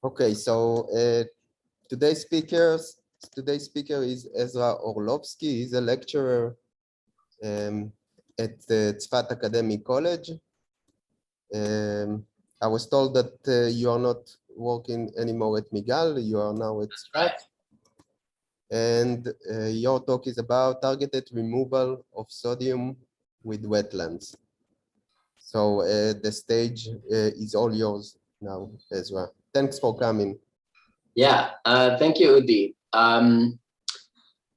Okay, so today's speaker is Ezra Orlofsky. He's a lecturer at the Zefat Academic College. I was told that you are not working anymore at Migal, you are now at Zefat. And your talk is about targeted removal of sodium with wetlands. So the stage is all yours now, Ezra. Thanks for coming. Yeah, thank you, Udi.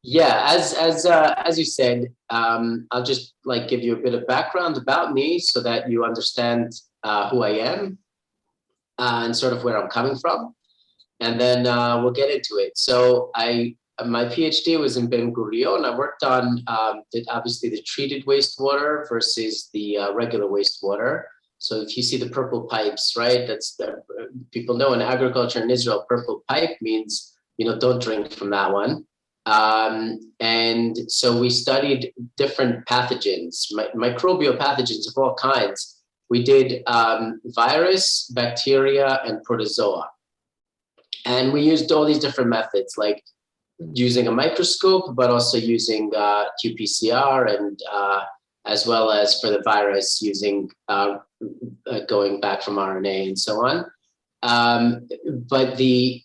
Yeah, as you said, I'll just like give you a bit of background about me so that you understand who I am and sort of where I'm coming from, and then we'll get into it. So my PhD was in Ben Gurion. I worked on obviously the treated wastewater versus the regular wastewater. So if you see the purple pipes, right, that's people know in agriculture in Israel, purple pipe means, don't drink from that one. And so we studied different pathogens, microbial pathogens of all kinds. We did virus, bacteria, and protozoa. And we used all these different methods, like using a microscope, but also using qPCR, and as well as for the virus, using going back from RNA and so on. But the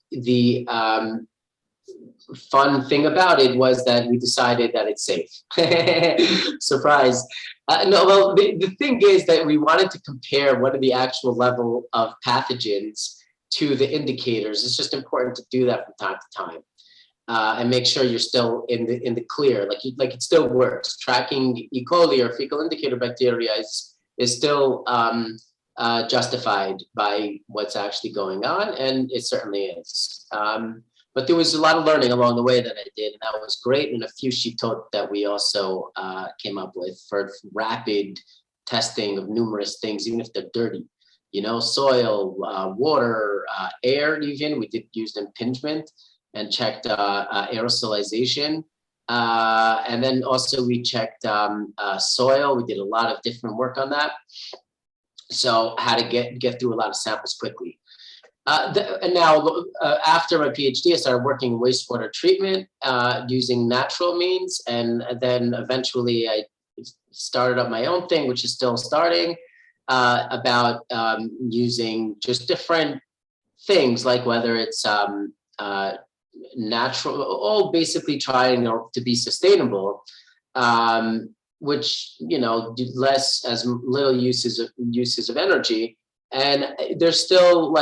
fun thing about it was that we decided that it's safe. Surprise. No, well, the thing is that we wanted to compare what are the actual level of pathogens to the indicators. It's just important to do that from time to time. And make sure you're still in the clear, like it still works. Tracking E. coli or fecal indicator bacteria is still justified by what's actually going on, and it certainly is. But there was a lot of learning along the way that I did, and that was great. And a few shitot that we also came up with for rapid testing of numerous things, even if they're dirty. Soil, water, air. Even we did use impingement and checked aerosolization. And then also we checked soil. We did a lot of different work on that. So how to get through a lot of samples quickly. And now after my PhD, I started working in wastewater treatment using natural means. And then eventually I started up my own thing, which is still starting, about using just different things, like whether it's natural, all basically trying to be sustainable, which less as little uses of energy. And there's still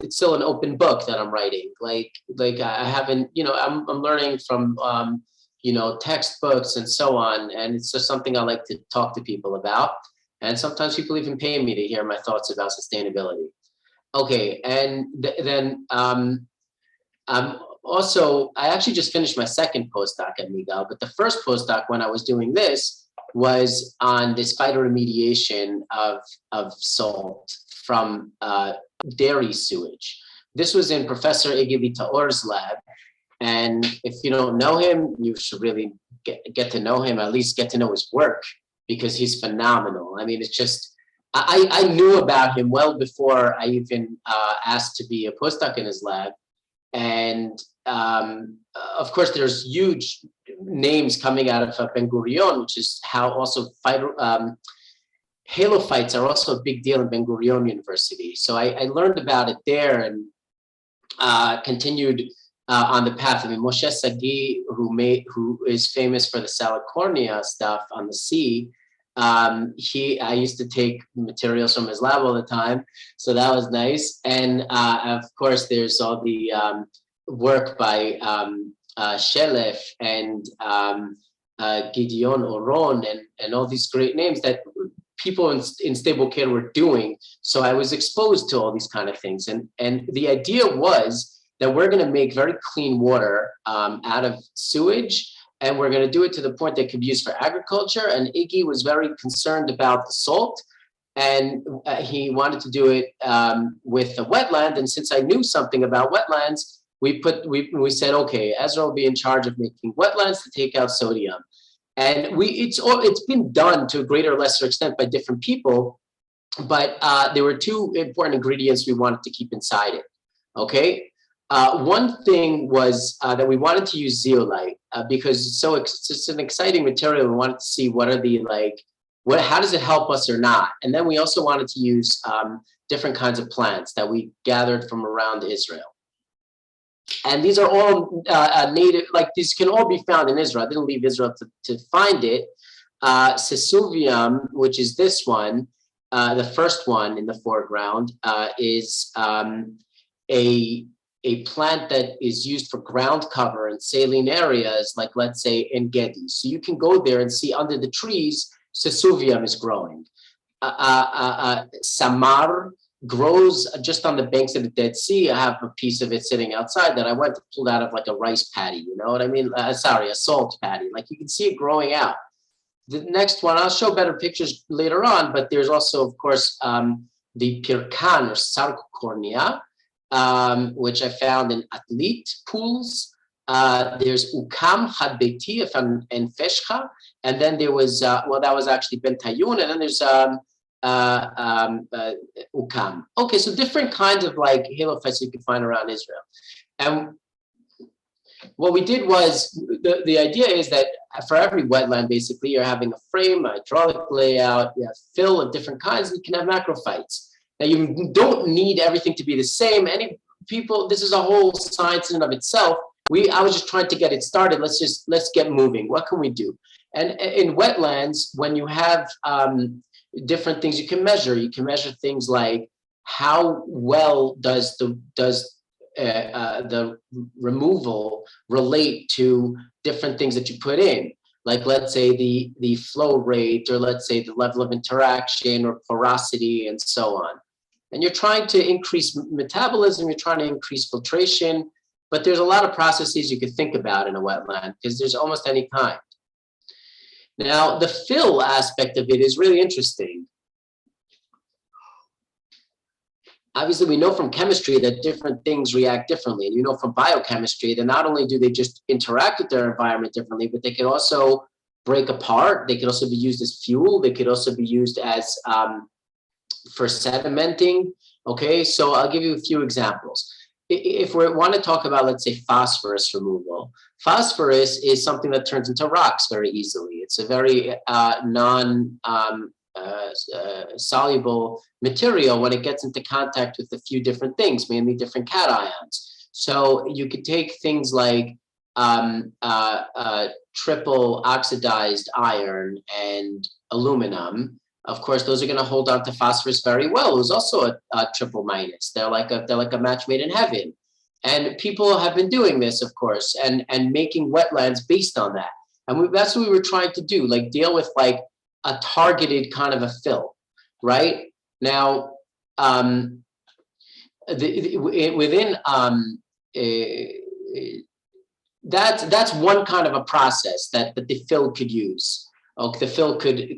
it's still an open book that I'm writing. Like I haven't, I'm learning from textbooks and so on, and it's just something I like to talk to people about. And sometimes people even pay me to hear my thoughts about sustainability. Okay, and then also, I actually just finished my second postdoc at Migal, but the first postdoc when I was doing this was on this phytoremediation of salt from dairy sewage. This was in Professor Igili Taor's lab. And if you don't know him, you should really get to know him, at least get to know his work, because he's phenomenal. I mean, it's just, I knew about him well before I even asked to be a postdoc in his lab. And of course, there's huge names coming out of Ben Gurion, which is how also halophytes are also a big deal in Ben Gurion University. So I learned about it there and continued on the path. I mean, Moshe Sagi, who is famous for the Salicornia stuff on the sea, I used to take materials from his lab all the time, so that was nice. And of course, there's all the work by Shelef and Gideon Oron and all these great names that people in stable care were doing. So I was exposed to all these kind of things, and the idea was that we're going to make very clean water out of sewage. And we're going to do it to the point that could be used for agriculture. And Iggy was very concerned about the salt, and he wanted to do it with the wetland. And since I knew something about wetlands, we said, okay, Ezra will be in charge of making wetlands to take out sodium. And it's been done to a greater or lesser extent by different people, but there were two important ingredients we wanted to keep inside it. Okay. One thing was that we wanted to use zeolite because it's an exciting material. We wanted to see what are the how does it help us or not? And then we also wanted to use different kinds of plants that we gathered from around Israel. And these are all native, these can all be found in Israel. I didn't leave Israel to find it. Sesuvium, which is this one, the first one in the foreground, is a plant that is used for ground cover in saline areas, like let's say in Gedi. So you can go there and see under the trees, Sesuvium is growing. Samar grows just on the banks of the Dead Sea. I have a piece of it sitting outside that I went to pull out of like a rice paddy, you know what I mean? Sorry, a salt paddy. Like you can see it growing out. The next one, I'll show better pictures later on, but there's also, of course, the Pirkan or Sarcocornea, which I found in athlete pools. There's Ukam Hadbeti and Feshcha. And then there was, that was actually Bentayun. And then there's Ukam. Okay, so different kinds of halophytes you can find around Israel. And what we did was, the idea is that for every wetland, basically, you're having a frame, a hydraulic layout, you have fill of different kinds, and you can have macrophytes. Now, you don't need everything to be the same. This is a whole science in and of itself. I was just trying to get it started. Let's get moving. What can we do? And in wetlands, when you have different things you can measure things like how well does the removal relate to different things that you put in, like let's say the flow rate, or let's say the level of interaction or porosity and so on. And you're trying to increase metabolism, you're trying to increase filtration, but there's a lot of processes you could think about in a wetland because there's almost any kind. Now, the fill aspect of it is really interesting. Obviously, we know from chemistry that different things react differently. And you know from biochemistry that not only do they just interact with their environment differently, but they can also break apart. They could also be used as fuel. They could also be used as for sedimenting. Okay, so I'll give you a few examples. If we want to talk about, let's say, phosphorus removal, phosphorus is something that turns into rocks very easily. It's a very soluble material when it gets into contact with a few different things, mainly different cations. So you could take things like triple oxidized iron and aluminum. Of course, those are going to hold on to phosphorus very well. It was also a triple minus. They're like a match made in heaven. And people have been doing this, of course, and making wetlands based on that. And that's what we were trying to do, like deal with like a targeted kind of a fill, right? Now, that's one kind of a process that the fill could use. The fill could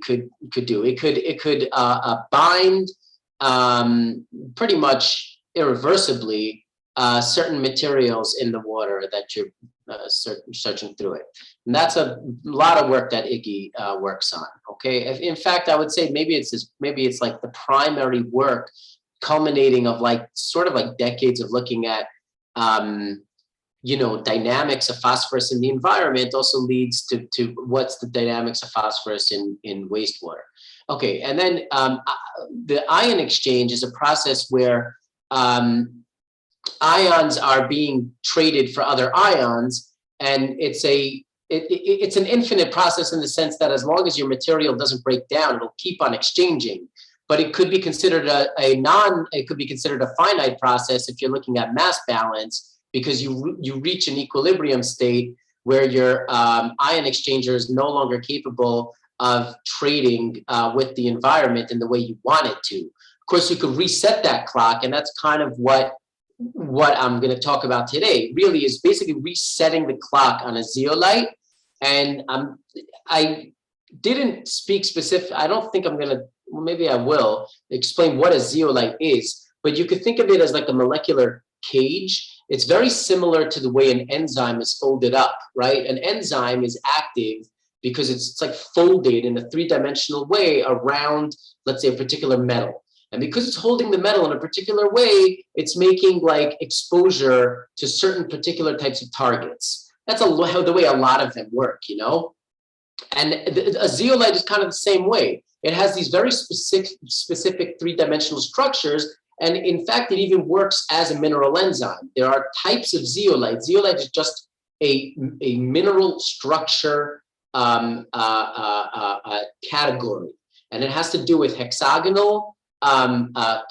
do. It could bind pretty much irreversibly certain materials in the water that you're searching through it. And that's a lot of work that Iggy works on. Okay, in fact, I would say maybe it's like the primary work culminating of sort of decades of looking at dynamics of phosphorus in the environment also leads to what's the dynamics of phosphorus in wastewater. Okay, and then the ion exchange is a process where ions are being traded for other ions, and it's an infinite process in the sense that as long as your material doesn't break down, it'll keep on exchanging. But it could be considered it could be considered a finite process if you're looking at mass balance, because you reach an equilibrium state where your ion exchanger is no longer capable of trading with the environment in the way you want it to. Of course, you could reset that clock, and that's kind of what I'm going to talk about today. Really, is basically resetting the clock on a zeolite. And I didn't speak specific. I don't think I'm going to. Well, maybe I will explain what a zeolite is. But you could think of it as like a molecular cage. It's very similar to the way an enzyme is folded up, right? An enzyme is active because it's like folded in a three-dimensional way around, let's say, a particular metal. And because it's holding the metal in a particular way, it's making like exposure to certain particular types of targets. That's the way a lot of them work, you know? And a zeolite is kind of the same way. It has these very specific three-dimensional structures. And in fact, it even works as a mineral enzyme. There are types of zeolite. Zeolite is just a mineral structure category. And it has to do with hexagonal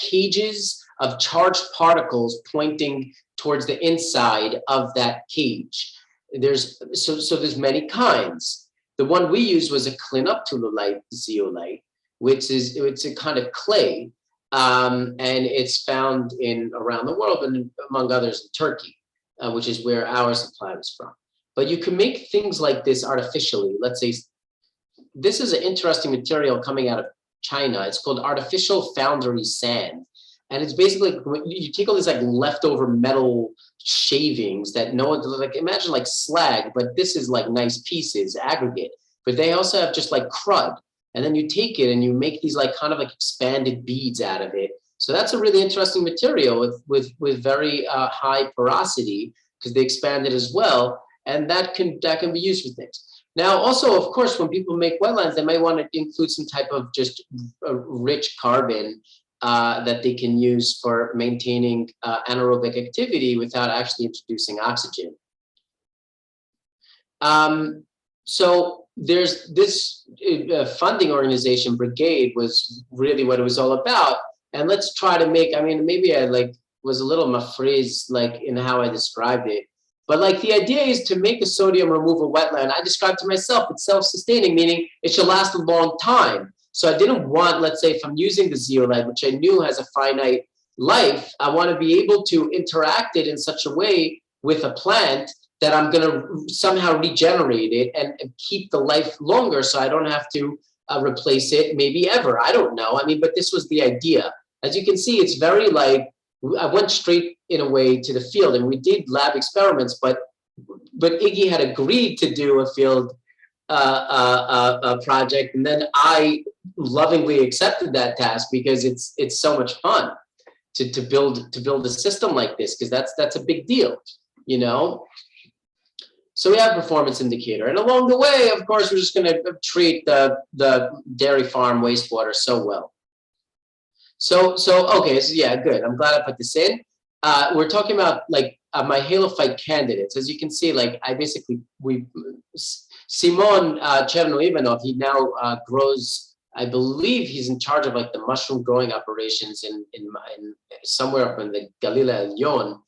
cages of charged particles pointing towards the inside of that cage. There's many kinds. The one we used was a clinoptilolite zeolite, which is it's a kind of clay, and it's found around the world, and among others in Turkey, which is where our supply was from. But you can make things like this artificially. Let's say this is an interesting material coming out of China. It's called artificial foundry sand. And it's basically, you take all these like leftover metal shavings that no one, like imagine like slag, but this is like nice pieces, aggregate. But they also have just like crud. And then you take it and you make these like kind of like expanded beads out of it. So that's a really interesting material with very high porosity because they expand it as well. And that can be used for things. Now, also, of course, when people make wetlands, they might want to include some type of just rich carbon that they can use for maintaining anaerobic activity without actually introducing oxygen. So there's this funding organization, Brigade, was really what it was all about. And let's try to make, I mean, maybe I like was a little mafreeze like in how I described it. But like the idea is to make a sodium removal wetland. I described to myself, it's self-sustaining, meaning it should last a long time. So I didn't want, let's say, if I'm using the zeolite, which I knew has a finite life, I want to be able to interact it in such a way with a plant that I'm going to somehow regenerate it and keep the life longer so I don't have to replace it maybe ever. I don't know. I mean, but this was the idea. As you can see, it's very like, I went straight in a way to the field and we did lab experiments, but Iggy had agreed to do a field project, and then I lovingly accepted that task because it's so much fun to build a system like this, because that's a big deal, you know. So we have a performance indicator, and along the way, of course, we're just going to treat the dairy farm wastewater so well. So okay, so yeah, good. I'm glad I put this in. We're talking about like my halophyte candidates. As you can see, like Simon Cherno-Ivanov, he now grows, I believe he's in charge of like the mushroom growing operations in somewhere up in the Galilea Lyon.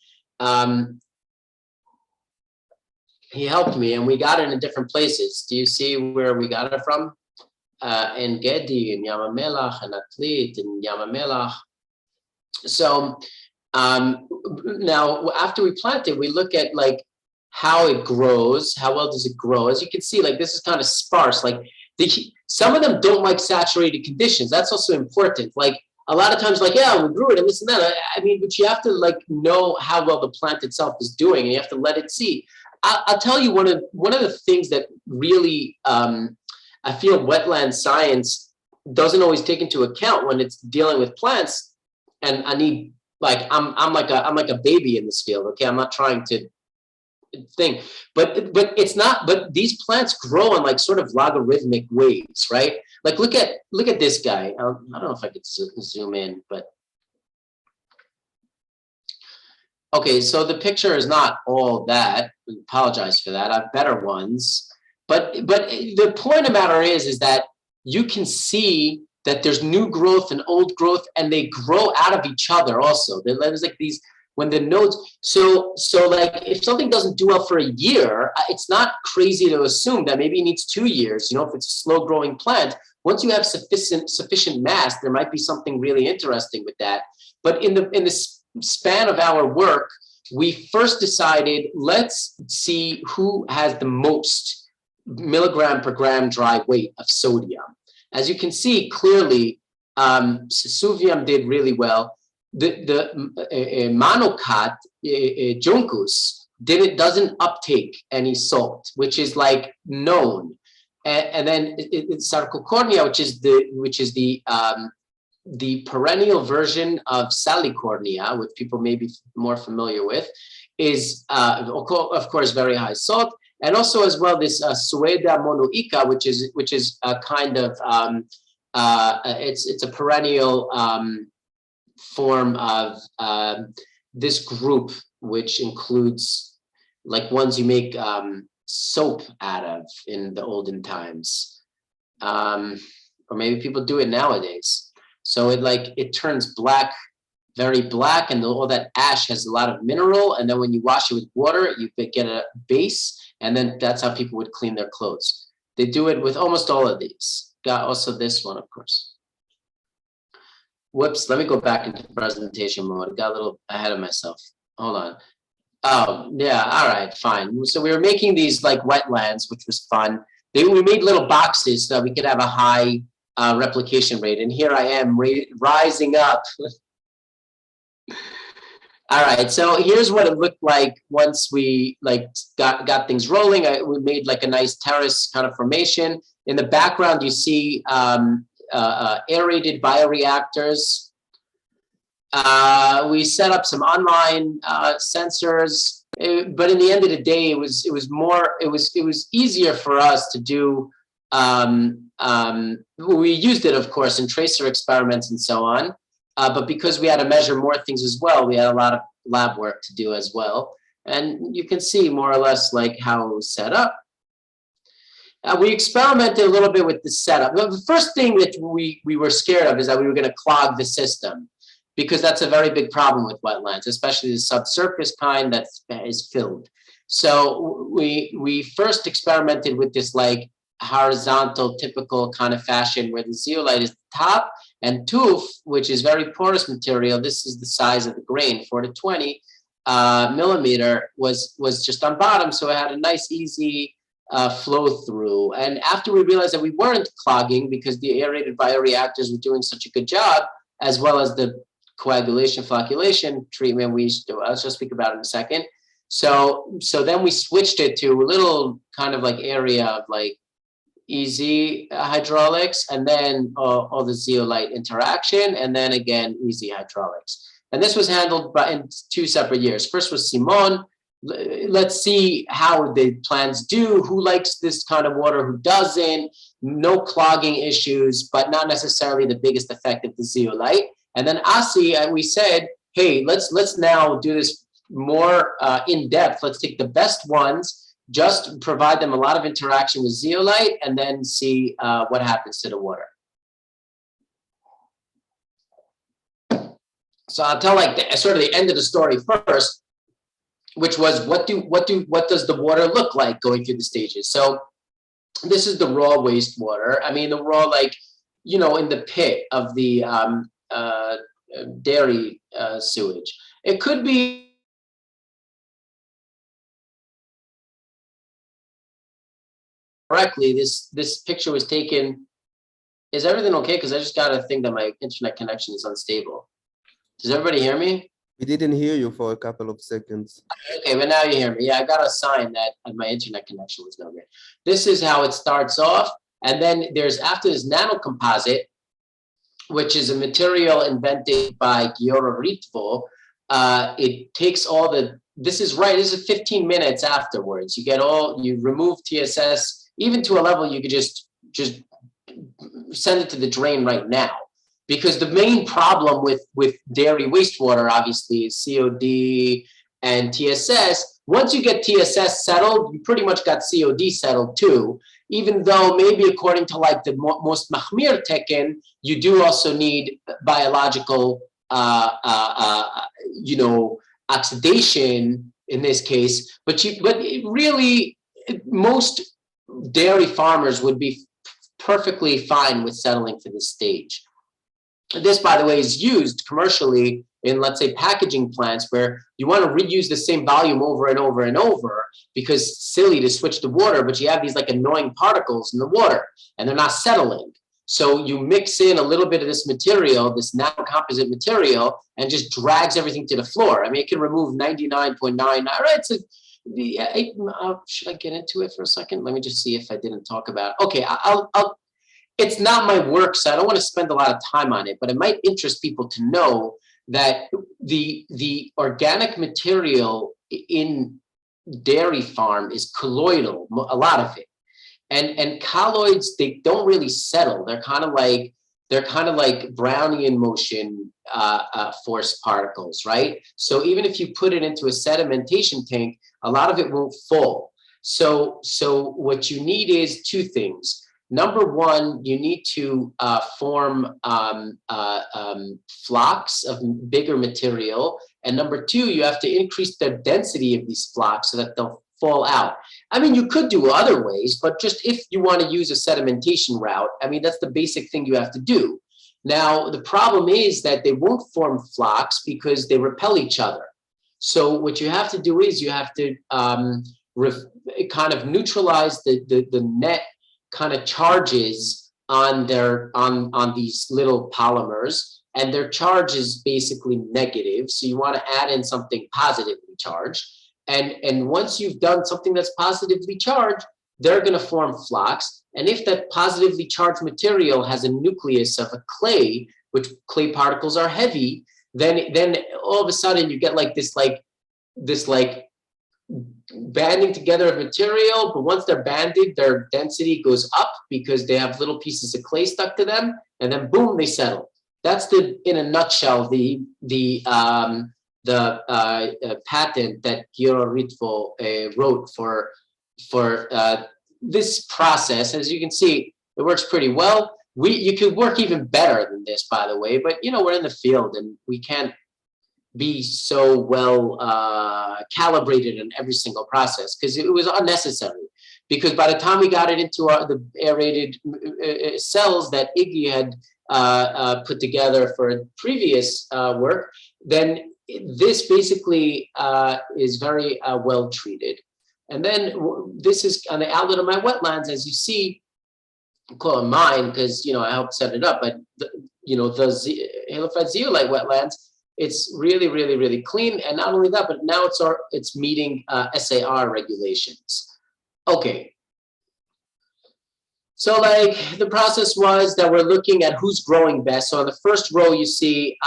He helped me and we got it in different places. Do you see where we got it from? In Gedi, in Yamamelach, and Atlit, in Yamamelach. So now after we plant it, we look at like how it grows, how well does it grow. As you can see, like this is kind of sparse. Like some of them don't like saturated conditions. That's also important. Like a lot of times, like, yeah, we grew it and this and that. I mean, but you have to like know how well the plant itself is doing, and you have to let it see. I'll tell you one of the things that really I feel wetland science doesn't always take into account when it's dealing with plants. And I need, like, I'm like a baby in this field. Okay, I'm not trying to think, but it's not. But these plants grow on like sort of logarithmic waves, right? Like look at this guy. I don't know if I could zoom in, but okay. So the picture is not all that. I apologize for that. I have better ones. But the point of the matter is that you can see that there's new growth and old growth, and they grow out of each other also. There's like these, when the nodes, so like if something doesn't do well for a year, it's not crazy to assume that maybe it needs 2 years. You know, if it's a slow growing plant, once you have sufficient mass, there might be something really interesting with that. But in the span of our work, we first decided, let's see who has the most milligram per gram dry weight of sodium. As you can see clearly, Suvium did really well. The Monocat, Juncus, doesn't uptake any salt, which is like known. And then Sarcocornia, which is the the perennial version of salicornia, which people may be more familiar with, is of course very high salt, and also as well this Sueda monoica, which is a kind of it's a perennial form of this group, which includes like ones you make soap out of in the olden times, or maybe people do it nowadays. So it turns black, very black, and all that ash has a lot of mineral. And then when you wash it with water, you get a base, and then that's how people would clean their clothes. They do it with almost all of these. Got also this one, of course. Whoops, let me go back into presentation mode. Got a little ahead of myself. Hold on. Oh, yeah, all right, fine. So we were making these like wetlands, which was fun. We made little boxes so that we could have a high replication rate. And here I am rising up. All right, so here's what it looked like once we got things rolling. We made like a nice terrace kind of formation. In the background, you see aerated bioreactors. We set up some online sensors, but in the end of the day, it was easier for us to do. We used it, of course, in tracer experiments and so on. But because we had to measure more things as well, we had a lot of lab work to do as well. And you can see more or less like how it was set up. We experimented a little bit with the setup. The first thing that we were scared of is that we were going to clog the system, because that's a very big problem with wetlands, especially the subsurface kind that is filled. So we first experimented with this like horizontal typical kind of fashion where the zeolite is the top, and tuff, which is very porous material, this is the size of the grain, 4 to 20 millimeter, was just on bottom. So it had a nice, easy flow through. And after we realized that we weren't clogging because the aerated bioreactors were doing such a good job, as well as the coagulation flocculation treatment we used to do, I'll just speak about it in a second. So then we switched it to a little kind of like area of like easy hydraulics, and then all the zeolite interaction, and then again easy hydraulics. And this was handled in 2 separate years. First was Simon. Let's see how the plants do, who likes this kind of water, who doesn't, no clogging issues, but not necessarily the biggest effect of the zeolite. And then Asi, we said, hey, let's now do this more in depth. Let's take the best ones, just provide them a lot of interaction with zeolite, and then see what happens to the water. So I'll tell like sort of the end of the story first, which was what does the water look like going through the stages? So this is the raw wastewater. I mean, the raw, like, you know, in the pit of the dairy sewage. It could be correctly. This picture was taken. Is everything okay? Because I just got a thing that my internet connection is unstable. Does everybody hear me? We didn't hear you for a couple of seconds. Okay, but now you hear me. Yeah, I got a sign that my internet connection was no good. This is how it starts off. And then there's, after this, nanocomposite, which is a material invented by Giora Ritvo. It takes all the, this is 15 minutes afterwards. You remove TSS, even to a level you could just send it to the drain right now. Because the main problem with dairy wastewater, obviously, is COD and TSS. Once you get TSS settled, you pretty much got COD settled too. Even though maybe according to like the most mahmir tekken, you do also need biological, oxidation in this case. But really, most dairy farmers would be perfectly fine with settling for this stage. This, by the way, is used commercially in, let's say, packaging plants where you want to reuse the same volume over and over and over because it's silly to switch the water, but you have these like annoying particles in the water and they're not settling. So you mix in a little bit of this material, this nanocomposite material, and just drags everything to the floor. I mean, it can remove 99.99. Right? So should I get into it for a second? Let me just see if I didn't talk about. Okay, it's not my work, so I don't want to spend a lot of time on it, but it might interest people to know that the organic material in dairy farm is colloidal, a lot of it. And colloids, they don't really settle. They're kind of like Brownian motion force particles, right? So even if you put it into a sedimentation tank, a lot of it won't fall. So what you need is two things. Number one, you need to form flocks of bigger material. And number two, you have to increase the density of these flocks so that they'll fall out. I mean, you could do other ways, but just if you want to use a sedimentation route, I mean, that's the basic thing you have to do. Now, the problem is that they won't form flocks because they repel each other. So what you have to do is you have to kind of neutralize the net kind of charges on these little polymers, and their charge is basically negative. So you want to add in something positively charged. And once you've done something that's positively charged, they're going to form flocks. And if that positively charged material has a nucleus of a clay, which clay particles are heavy, then all of a sudden you get this banding together of material. But once they're banded, their density goes up because they have little pieces of clay stuck to them, and then boom, they settle. That's in a nutshell the patent that Giora Ritvo wrote for this process. As you can see, it works pretty well. You could work even better than this, by the way, but we're in the field and we can't be so well calibrated in every single process because it was unnecessary. Because by the time we got it into the aerated cells that Iggy had put together for previous work, then this basically is very well treated. And then this is on the outlet of my wetlands, as you see. I call it mine because I helped set it up. But the halophyte zeolite wetlands, it's really, really, really clean. And not only that, but now it's meeting SAR regulations. Okay. So the process was that we're looking at who's growing best. So on the first row, you see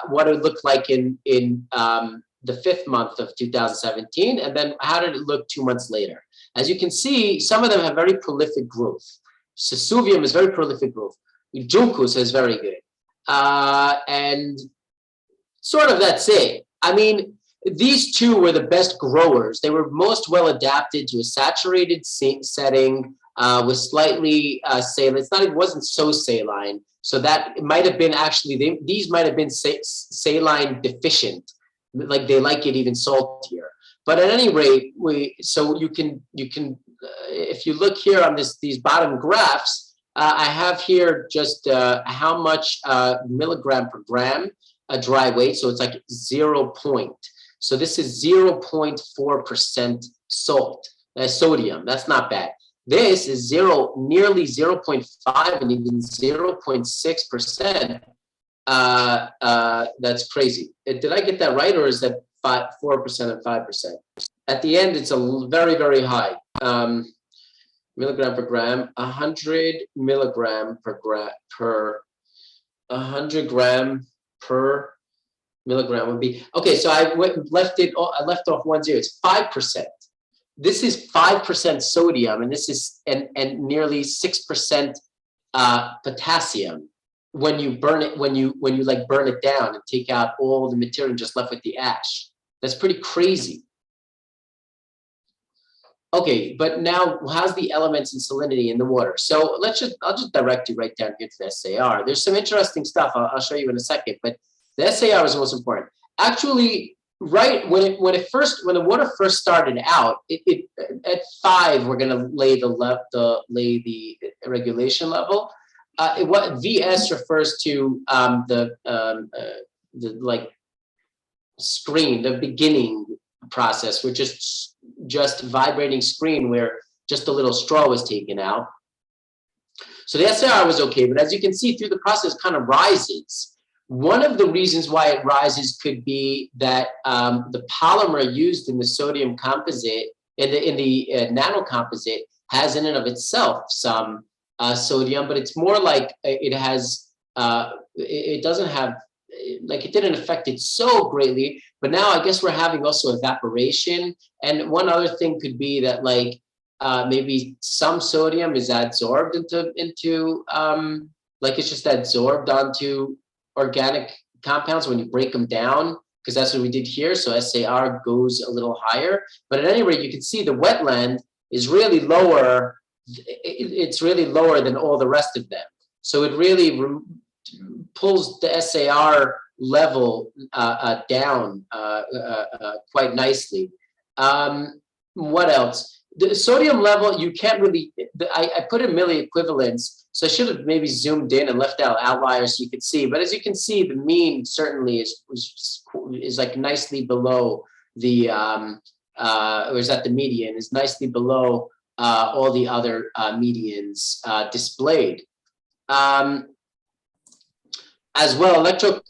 what it looked like in the 5th month of 2017, and then how did it look 2 months later? As you can see, some of them have very prolific growth. Sesuvium is very prolific growth. Juncus is very good. And sort of that's it. I mean, these two were the best growers. They were most well adapted to a saturated setting with slightly saline. It wasn't so saline. So that it might have been actually, these might have been saline deficient. Like they like it even saltier. But at any rate, you can if you look here on these bottom graphs, I have here just how much milligram per gram dry weight. So it's like 0. So this is 0.4% salt, sodium. That's not bad. This is nearly 0.5 and even 0.6%. That's crazy. Did I get that right, or is that 4% and 5%? At the end, it's a very, very high milligram per gram. 100 milligram per 100 gram per milligram would be okay. So I left off 1 0. It's 5%. This is 5% sodium, and this is and nearly 6% potassium. When you burn it, when you burn it down and take out all the material and just left with the ash. That's pretty crazy. Okay, but now how's the elements and salinity in the water? So I'll just direct you right down here to the SAR. There's some interesting stuff I'll show you in a second, but the SAR is the most important. Actually, right when the water first started out, at 5 we're gonna lay the regulation level. What VS refers to the screen, the beginning process, which is just vibrating screen where just a little straw was taken out. So the SAR was okay, but as you can see through the process, it kind of rises. One of the reasons why it rises could be that the polymer used in the sodium composite, in the nano composite, has in and of itself some sodium, but it's more like it has, it doesn't have, like it didn't affect it so greatly, but now I guess we're having also evaporation. And one other thing could be that like maybe some sodium is adsorbed into like it's just adsorbed onto organic compounds when you break them down, because that's what we did here. So SAR goes a little higher, but at any rate, you can see the wetland is really lower. It's really lower than all the rest of them. So it really pulls the SAR level down quite nicely. What else? The sodium level, you can't really, I put in milliequivalents, so I should have maybe zoomed in and left out outliers so you could see. But as you can see, the mean certainly is like nicely below the, or is that the median, is nicely below all the other medians displayed. As well, electrical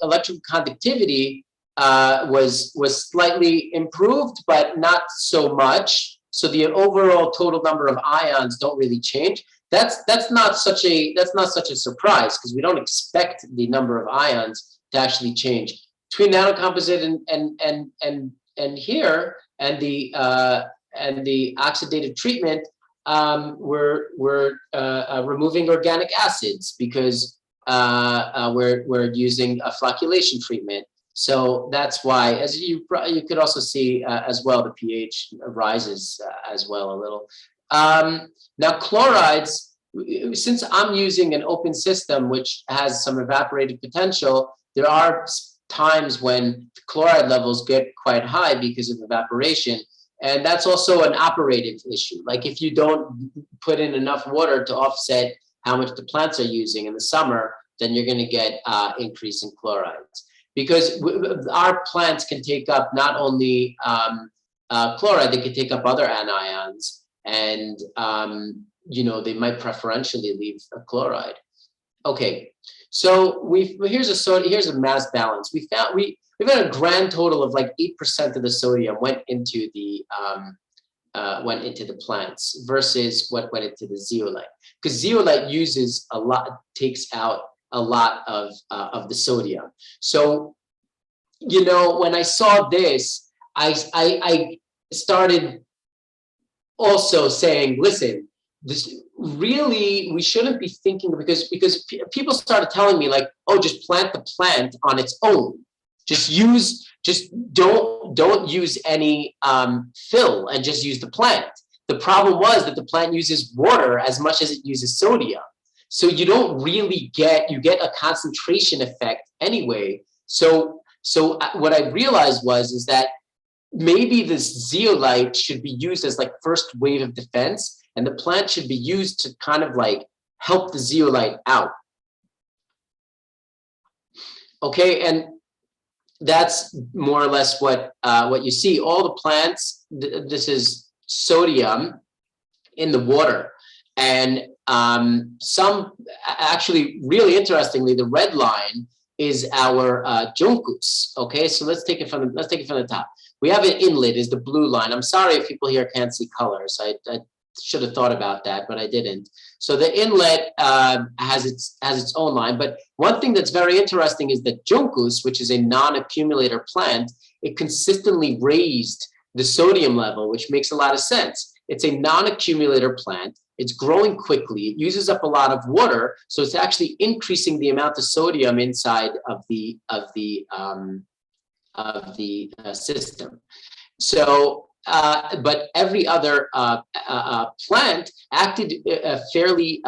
conductivity was slightly improved, but not so much. So the overall total number of ions don't really change. That's not such a surprise, because we don't expect the number of ions to actually change between nanocomposite and here and the oxidative treatment. We're removing organic acids because we're using a flocculation treatment. So that's why, as you could also see as well, the pH rises as well a little. Now chlorides, since I'm using an open system which has some evaporative potential, there are times when the chloride levels get quite high because of evaporation. And that's also an operative issue. Like if you don't put in enough water to offset how much the plants are using in the summer, then you're going to get increase in chlorides. Because our plants can take up not only chloride, they can take up other anions, and you know, they might preferentially leave a chloride. Okay, so here's a mass balance. We've had a grand total of like 8% of the sodium went into the plants versus what went into the zeolite, because zeolite uses a lot, takes out a lot of the sodium. So, you know, when I saw this, I started also saying, listen, this really, we shouldn't be thinking, because people started telling me like, oh, just plant the plant on its own. Just don't use any fill, and just use the plant. The problem was that the plant uses water as much as it uses sodium. So you don't really you get a concentration effect anyway. So what I realized is that maybe this zeolite should be used as like first wave of defense, and the plant should be used to kind of like help the zeolite out. Okay, and that's more or less what you see. All the plants, this is sodium in the water. And some, actually, really interestingly, the red line is our juncus. Okay, so let's take it from the top. We have an inlet, is the blue line. I'm sorry if people here can't see colors. I should have thought about that, but I didn't. So the inlet has its own line. But one thing that's very interesting is that juncus, which is a non-accumulator plant, it consistently raised the sodium level, which makes a lot of sense. It's a non-accumulator plant. It's growing quickly. It uses up a lot of water, so it's actually increasing the amount of sodium inside of the system. So, but every other plant acted fairly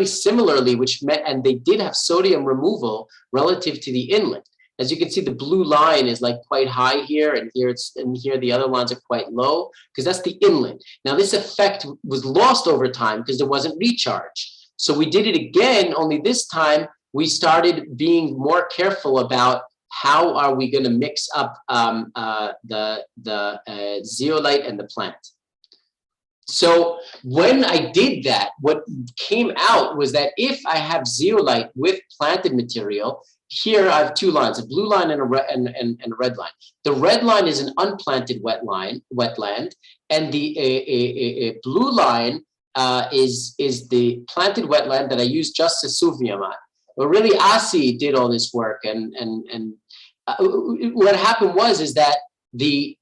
similarly, which meant, and they did have sodium removal relative to the inlet. As you can see, the blue line is like quite high here, and here the other lines are quite low, because that's the inlet. Now this effect was lost over time because there wasn't recharge. So we did it again, only this time we started being more careful about how are we going to mix up the zeolite and the plant. So when I did that, what came out was that if I have zeolite with planted material, here I have two lines, a blue line and a red line. The red line is an unplanted wetland, and the blue line is the planted wetland that I used just as Suvium on. But really, Asi did all this work, and what happened is that the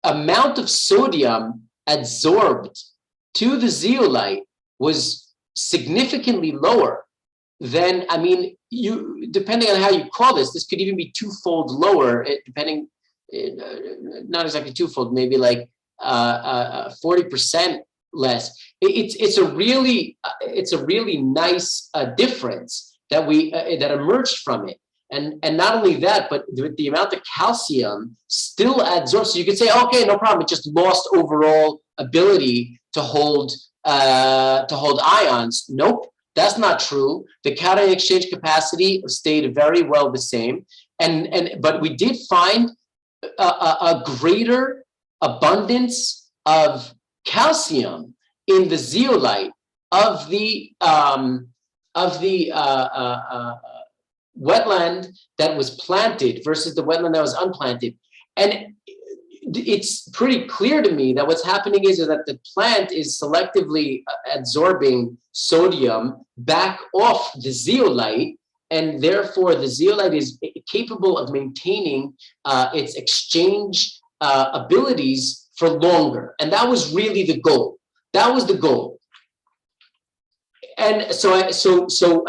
amount of sodium absorbed to the zeolite was significantly lower than, I mean, depending on how you call this could even be twofold lower, depending, not exactly twofold, maybe like 40% less. It's a really nice difference that that emerged from it. And not only that, but the amount of calcium still adsorbs. So you could say, okay, no problem. It just lost overall ability to hold ions. Nope, that's not true. The cation exchange capacity stayed very well the same. But we did find a greater abundance of calcium in the zeolite of the wetland that was planted versus the wetland that was unplanted. And it's pretty clear to me that what's happening is that the plant is selectively absorbing sodium back off the zeolite, and therefore the zeolite is capable of maintaining its exchange abilities for longer. And that was really the goal. That was the goal. And so I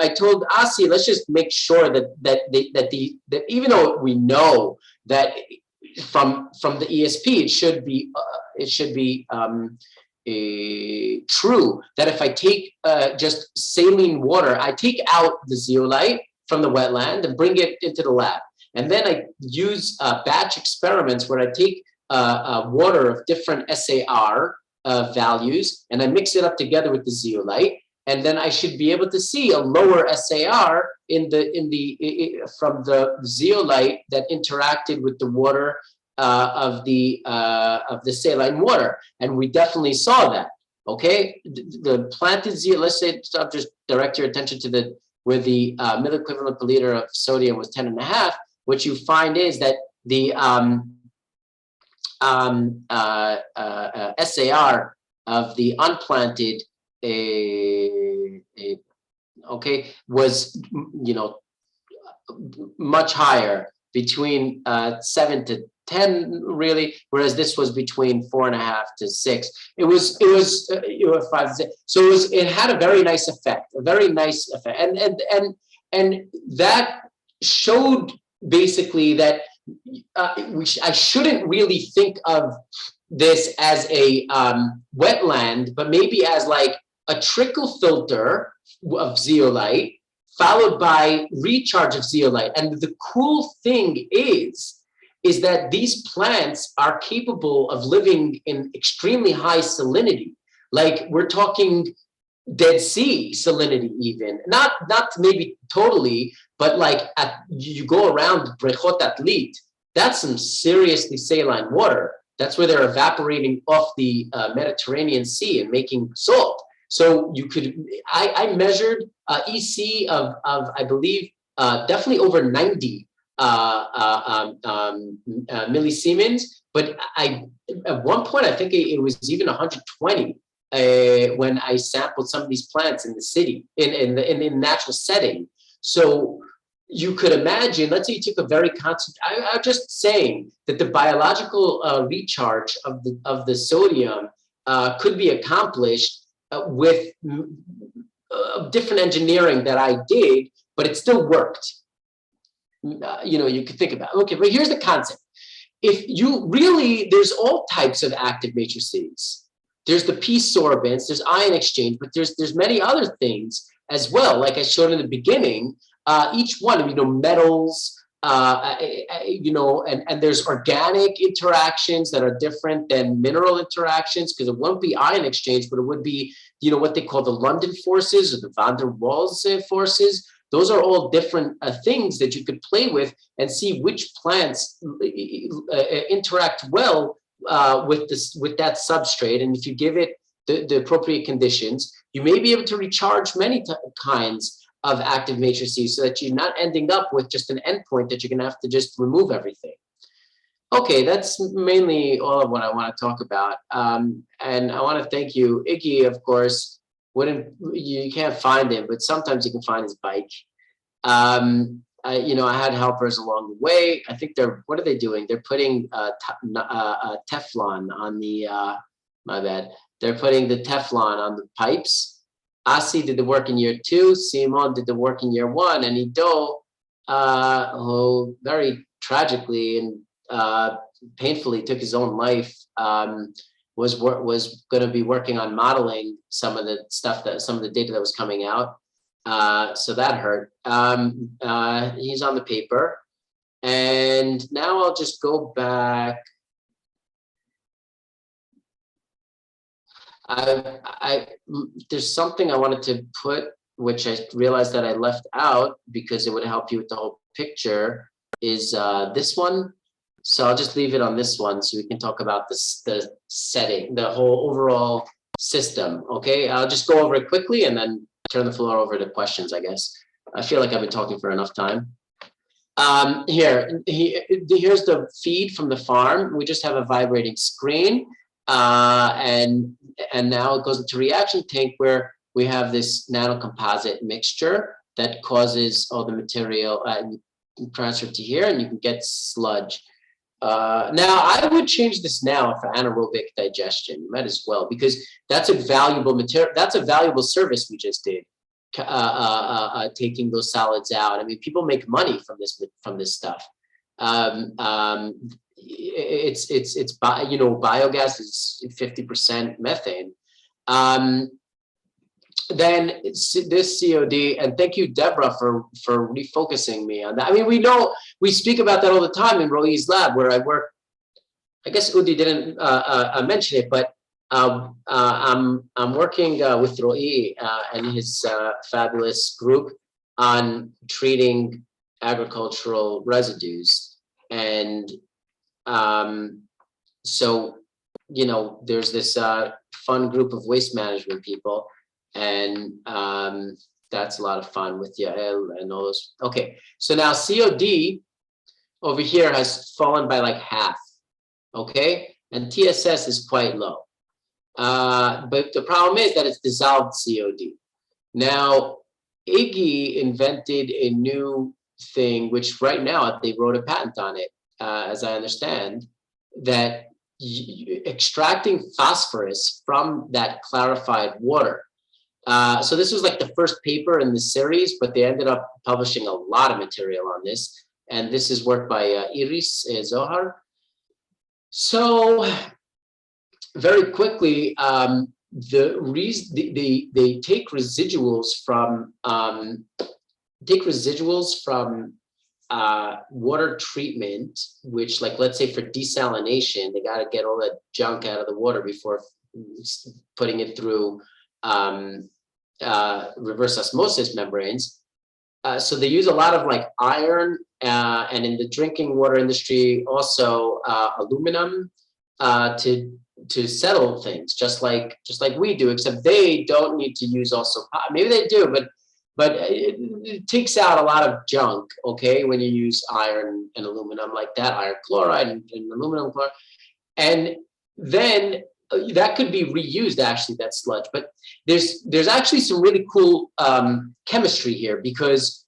told Asi, let's just make sure that even though we know that from the ESP it should be true that if I take just saline water, I take out the zeolite from the wetland and bring it into the lab, and then I use batch experiments where I take water of different SAR values and I mix it up together with the zeolite. And then I should be able to see a lower SAR from the zeolite that interacted with the water of the saline water, and we definitely saw that. Okay, the planted zeolite. Let's say, I'll just direct your attention to where the milliequivalent per liter of sodium was 10.5. What you find is that the SAR of the unplanted was much higher, between 7 to 10 really, whereas this was between 4.5 to 6. It was 5 to 6. So it had a very nice effect, and that showed basically that I shouldn't really think of this as a wetland, but maybe as like a trickle filter of zeolite followed by recharge of zeolite. And the cool thing is that these plants are capable of living in extremely high salinity. Like, we're talking Dead Sea salinity, even not maybe totally, but like you go around Brechot Atlit, that's some seriously saline water. That's where they're evaporating off the Mediterranean Sea and making salt. So you could, I measured EC of I believe definitely over 90 millisiemens, but at one point I think it was even 120 when I sampled some of these plants in the city in the natural setting. So you could imagine, let's say you took a very constant, I'm just saying that the biological recharge of the sodium could be accomplished with different engineering that I did, but it still worked. You could think about, okay, but here's the concept. If you really, there's all types of active matrices. There's the P sorbents, there's ion exchange, but there's many other things as well. Like I showed in the beginning, each one, metals, and there's organic interactions that are different than mineral interactions, because it won't be ion exchange, but it would be, what they call the London forces or the van der Waals forces. Those are all different things that you could play with and see which plants interact well with that substrate. And if you give it the appropriate conditions, you may be able to recharge many kinds of active matrices, so that you're not ending up with just an endpoint that you're going to have to just remove everything. Okay, that's mainly all of what I want to talk about. And I want to thank you. Iggy, of course, wouldn't you can't find him, but sometimes you can find his bike. I had helpers along the way. I think what are they doing? They're putting Teflon on the, my bad. They're putting the Teflon on the pipes. Asi did the work in year 2. Simon did the work in year 1. And Ido, who very tragically and painfully took his own life, was going to be working on modeling some of the data that was coming out. So that hurt. He's on the paper. And now I'll just go back. There's something I wanted to put, which I realized that I left out because it would help you with the whole picture, is this one. So I'll just leave it on this one so we can talk about the setting, the whole overall system. Okay, I'll just go over it quickly and then turn the floor over to questions, I guess. I feel like I've been talking for enough time. Here's the feed from the farm. We just have a vibrating screen. And now it goes into reaction tank where we have this nanocomposite mixture that causes all the material transferred to here, and you can get sludge. Now I would change this now for anaerobic digestion. You might as well, because that's a valuable material. That's a valuable service we just did. Taking those solids out. I mean, people make money from this stuff. Biogas is 50% methane. Then this COD, and thank you, Deborah, for refocusing me on that. I mean, we speak about that all the time in Roi's lab where I work. I guess Udi didn't mention it, but I'm working with Roi and his fabulous group on treating agricultural residues. And so, there's this fun group of waste management people, and that's a lot of fun with Yael and all those. Okay, so now COD over here has fallen by like half, okay? And TSS is quite low. But the problem is that it's dissolved COD. Now, Iggy invented a new thing, which right now they wrote a patent on it, as I understand, that extracting phosphorus from that clarified water. So this was like the first paper in the series, but they ended up publishing a lot of material on this. And this is work by Iris Zohar. So very quickly, they take residuals from water treatment, which, like, let's say for desalination, they got to get all that junk out of the water before putting it through reverse osmosis membranes. So they use a lot of like iron, and in the drinking water industry, also aluminum to settle things, just like we do, except they don't need to use also, maybe they do, but it takes out a lot of junk, okay, when you use iron and aluminum like that, iron chloride and aluminum chloride. And then that could be reused, actually, that sludge. But there's actually some really cool chemistry here, because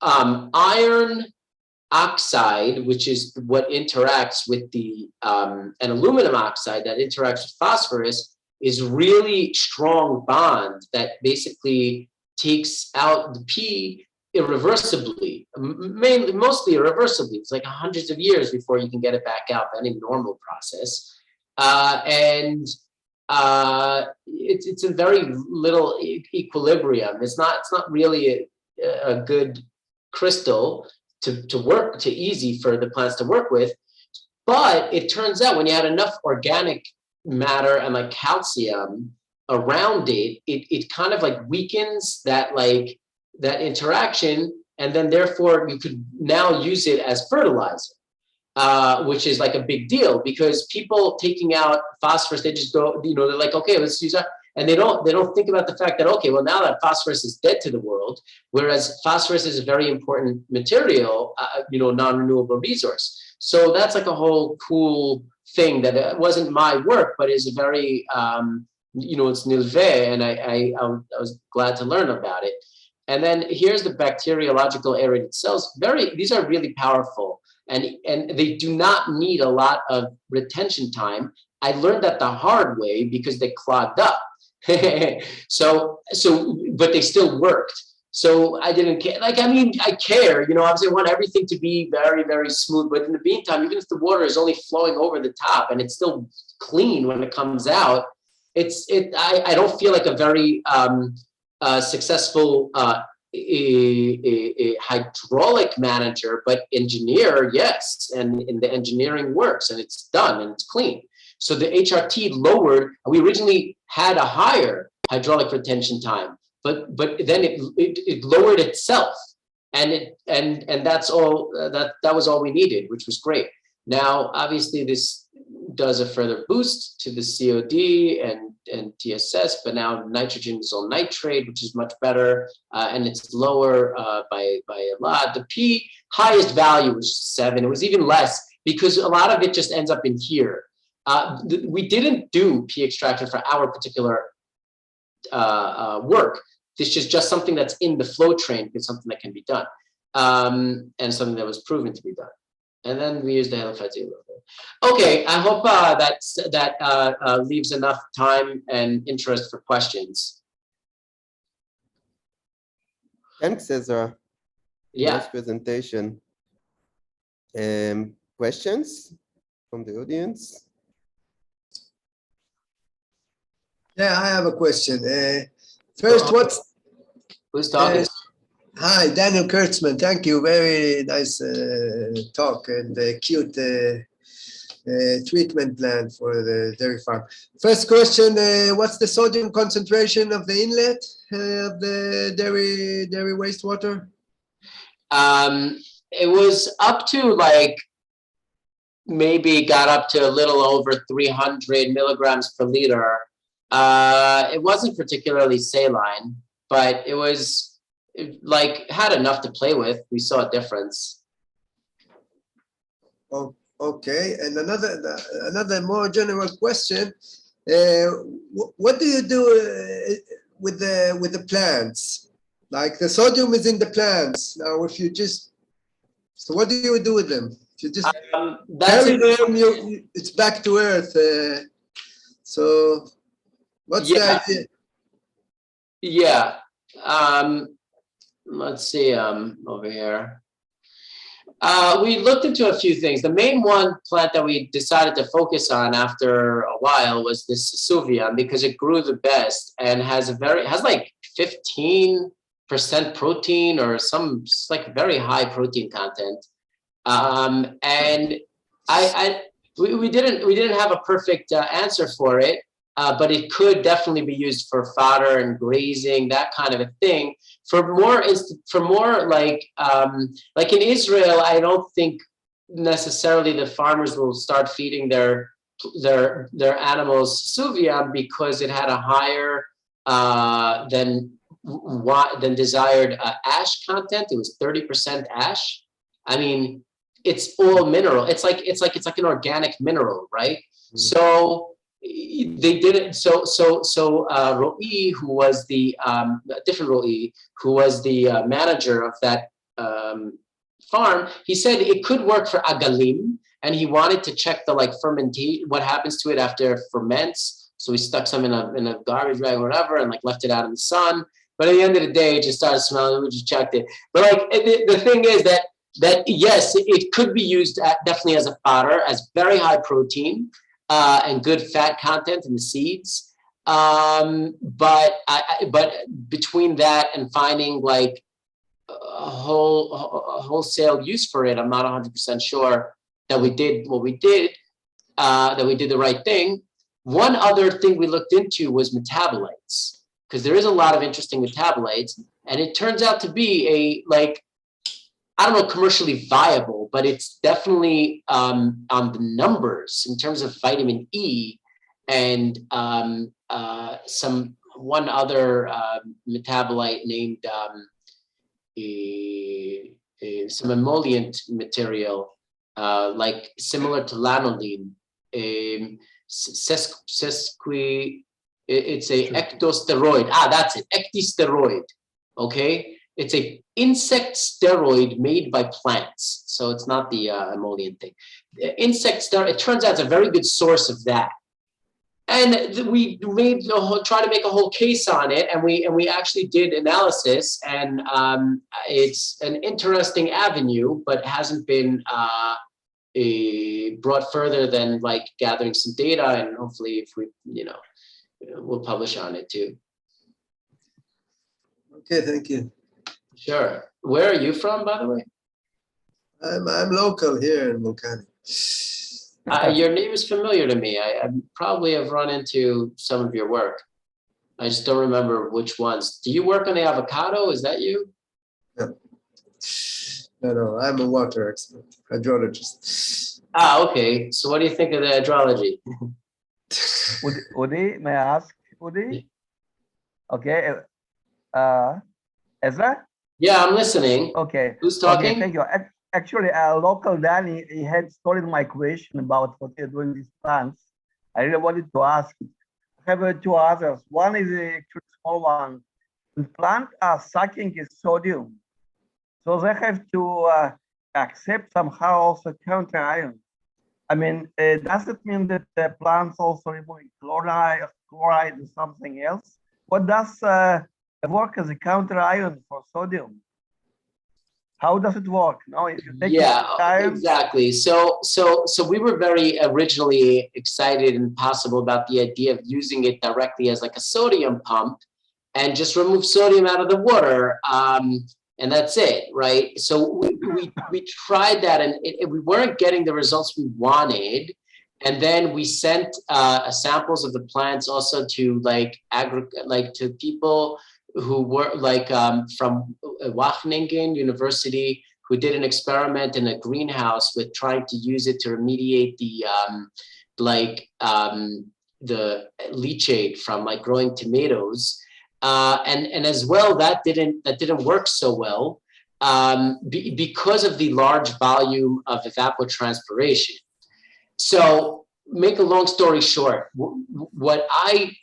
iron oxide, which is what interacts with the and aluminum oxide that interacts with phosphorus, is really strong bond that basically takes out the P irreversibly, mostly irreversibly. It's like hundreds of years before you can get it back out by any normal process. It's a very little equilibrium. It's not really a good crystal to easy for the plants to work with. But it turns out when you had enough organic matter and like calcium around it, it kind of like weakens that interaction, and then therefore you could now use it as fertilizer, which is like a big deal, because people taking out phosphorus, they just go, they're like, okay, let's use that. And they don't think about the fact that, okay, well, now that phosphorus is dead to the world, whereas phosphorus is a very important material, non-renewable resource. So that's like a whole cool thing that it wasn't my work, but is a very, it's nilveh, and I was glad to learn about it. And then here's the bacteriological aerated cells. These are really powerful, and they do not need a lot of retention time. I learned that the hard way because they clogged up. But they still worked. So I didn't care. Like, I mean, I care, obviously I want everything to be very, very smooth. But in the meantime, even if the water is only flowing over the top and it's still clean when it comes out, I don't feel like a very successful a hydraulic manager, but engineer, yes. And the engineering works and it's done and it's clean. So the HRT lowered, we originally had a higher hydraulic retention time, but then it lowered itself, and that's all, that was all we needed, which was great. Now, obviously this does a further boost to the COD and TSS, but now nitrogen is all nitrate, which is much better, and it's lower by a lot. The P highest value was 7. It was even less because a lot of it just ends up in here. We didn't do P extraction for our particular work. This is just something that's in the flow train. It's something that can be done, and something that was proven to be done. And then we use the Helifaz a little bit. Okay, I hope that leaves enough time and interest for questions. Thanks, Ezra. Yeah. Nice presentation. Questions from the audience? Yeah, I have a question. First, Who's talking? Hi, Daniel Kurtzman. Thank you. Very nice talk and cute treatment plan for the dairy farm. First question, what's the sodium concentration of the inlet of the dairy wastewater? It was up to like, maybe got up to a little over 300 milligrams per liter. It wasn't particularly saline, but it was had enough to play with. We saw a difference. Oh, okay, and another more general question. What do you do with the plants? Like the sodium is in the plants. Now, if you just, so what do you do with them? If you just bury them, it's back to earth. So what's the idea? Yeah. Let's see, over here. We looked into a few things. The main plant that we decided to focus on after a while was this Suvium, because it grew the best and has like 15% protein or some like very high protein content. And we didn't have a perfect answer for it. But it could definitely be used for fodder and grazing, that kind of a thing. For more like in Israel, I don't think necessarily the farmers will start feeding their animals Suvium because it had a higher than desired ash content. It was 30% ash. I mean, it's all mineral. It's like an organic mineral, right? Mm-hmm. So they did it. So Ro'i, who was the different Ro'i, who was the manager of that farm, he said it could work for agalim, and he wanted to check the fermentation, what happens to it after it ferments. So we stuck some in a garbage bag or whatever, and left it out in the sun. But at the end of the day, it just started smelling. We just checked it. But the thing is that yes, it could be used definitely as a fodder, as very high protein. And good fat content in the seeds, but between that and finding a wholesale use for it, I'm not 100% sure that we did what we did, that we did the right thing. One other thing we looked into was metabolites, because there is a lot of interesting metabolites, and it turns out to be I don't know, commercially viable, but it's definitely on the numbers in terms of vitamin E and one other metabolite named some emollient material like similar to lanolin. It's a ectosteroid. That's it, ectosteroid. Okay, it's a insect steroid made by plants. So it's not the emollient thing. Insect steroid, it turns out it's a very good source of that. And we try to make a whole case on it, and we actually did analysis, and it's an interesting avenue, but hasn't been brought further than like gathering some data, and hopefully, if we, we'll publish on it too. Okay, thank you. Sure. Where are you from, by the way? I'm local here in Volcanic. Your name is familiar to me. I probably have run into some of your work. I just don't remember which ones. Do you work on the avocado? Is that you? No, I'm a water expert, hydrologist. Okay. So what do you think of the hydrology? Udi, may I ask, Udi? Okay. Ezra? Yeah, I'm listening. Okay. Who's talking? Okay, thank you. Actually, local Danny, he had stolen my question about what you're doing with these plants. I really wanted to ask. I have two others. One is actually a small one. The plants are sucking sodium, so they have to accept somehow also counter ions. I mean, does it mean that the plants also remove chloride and something else? What does work as a counter ion for sodium? How does it work? Now, if you take exactly. So we were very originally excited and possible about the idea of using it directly as like a sodium pump, and just remove sodium out of the water, and that's it, right? So we tried that, and we weren't getting the results we wanted. And then we sent samples of the plants also to to people who were from Wageningen University, who did an experiment in a greenhouse with trying to use it to remediate the leachate from growing tomatoes, and as well that didn't work so well because of the large volume of evapotranspiration. So, make a long story short, what I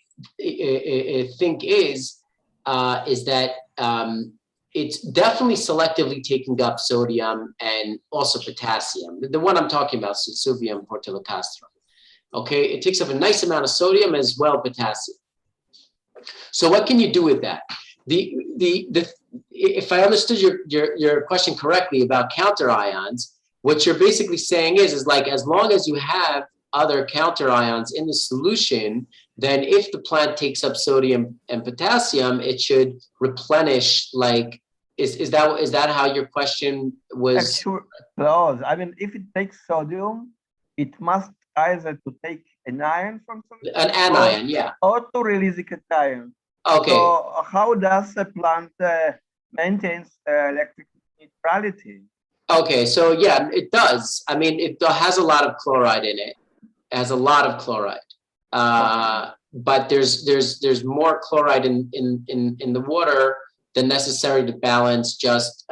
think is that it's definitely selectively taking up sodium and also potassium. The one I'm talking about, Susuvium portilocastrum. Okay, it takes up a nice amount of sodium as well potassium. So what can you do with that? If I understood your question correctly about counter ions, what you're basically saying is like, as long as you have other counter ions in the solution, then if the plant takes up sodium and potassium, it should replenish. Is that how your question was? Actually, close. I mean, if it takes sodium, it must either to take an ion from solution, an anion, yeah, or to release a cation. Okay. So how does a plant maintain electric neutrality? Okay, so yeah, it does. I mean, it has a lot of chloride in it. It has a lot of chloride, but there's more chloride in the water than necessary to balance just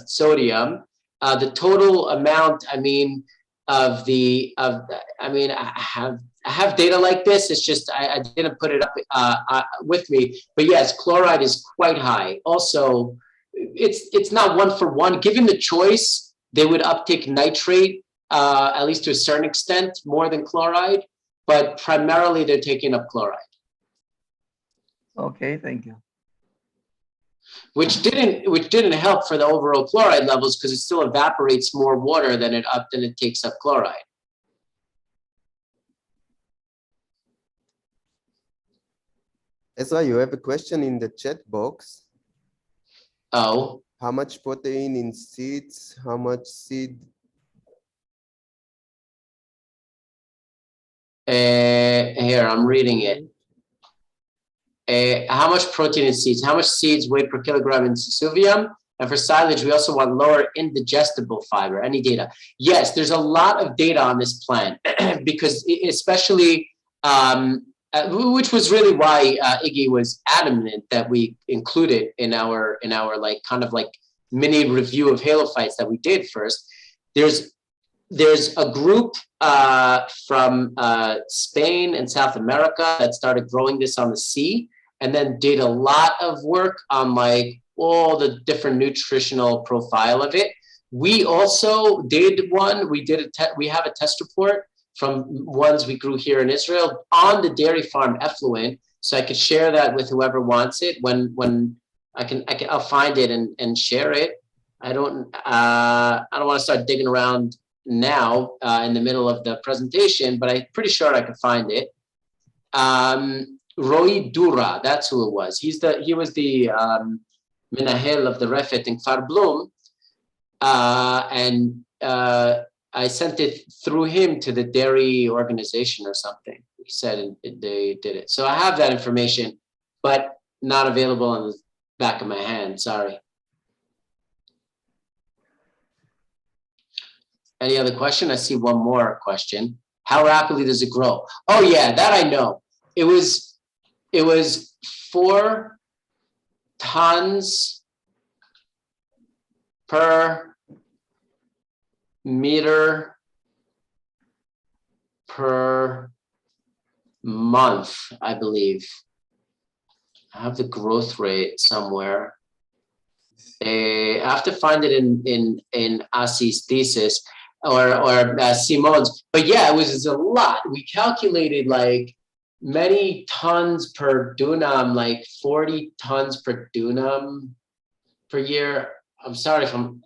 sodium. The total amount, I have data like this. It's just I didn't put it up with me. But yes, chloride is quite high. Also, it's not one for one. Given the choice, they would uptake nitrate, at least to a certain extent, more than chloride. But primarily, they're taking up chloride. Okay, thank you. Which didn't help for the overall chloride levels, because it still evaporates more water than it takes up chloride. Ezra, you have a question in the chat box. Oh. How much protein in seeds? How much seed? Here, I'm reading it. How much protein in seeds? How much seeds weigh per kilogram in Susuvium? And for silage, we also want lower indigestible fiber. Any data? Yes, there's a lot of data on this plant because especially, which was really why Iggy was adamant that we include it in our kind of mini review of halophytes that we did first. There's there's a group from Spain and South America that started growing this on the sea, and then did a lot of work on like all the different nutritional profile of it. We also did one. We have a test report from ones we grew here in Israel on the dairy farm effluent. So I could share that with whoever wants it. When I'll find it and share it. I don't want to start digging around now in the middle of the presentation, but I'm pretty sure I could find it. Roy Dura, that's who it was. He was the Menahel of the Refet in Kfar Blum, and I sent it through him to the dairy organization or something. He said they did it. So I have that information, but not available on the back of my hand. Sorry. Any other question? I see one more question. How rapidly does it grow? Oh yeah, that I know. It was 4 tons per meter per month, I believe. I have the growth rate somewhere. I have to find it in Asi's thesis or Simon's, but yeah, it was a lot. We calculated like many tons per dunam, like 40 tons per dunam per year. I'm sorry if I'm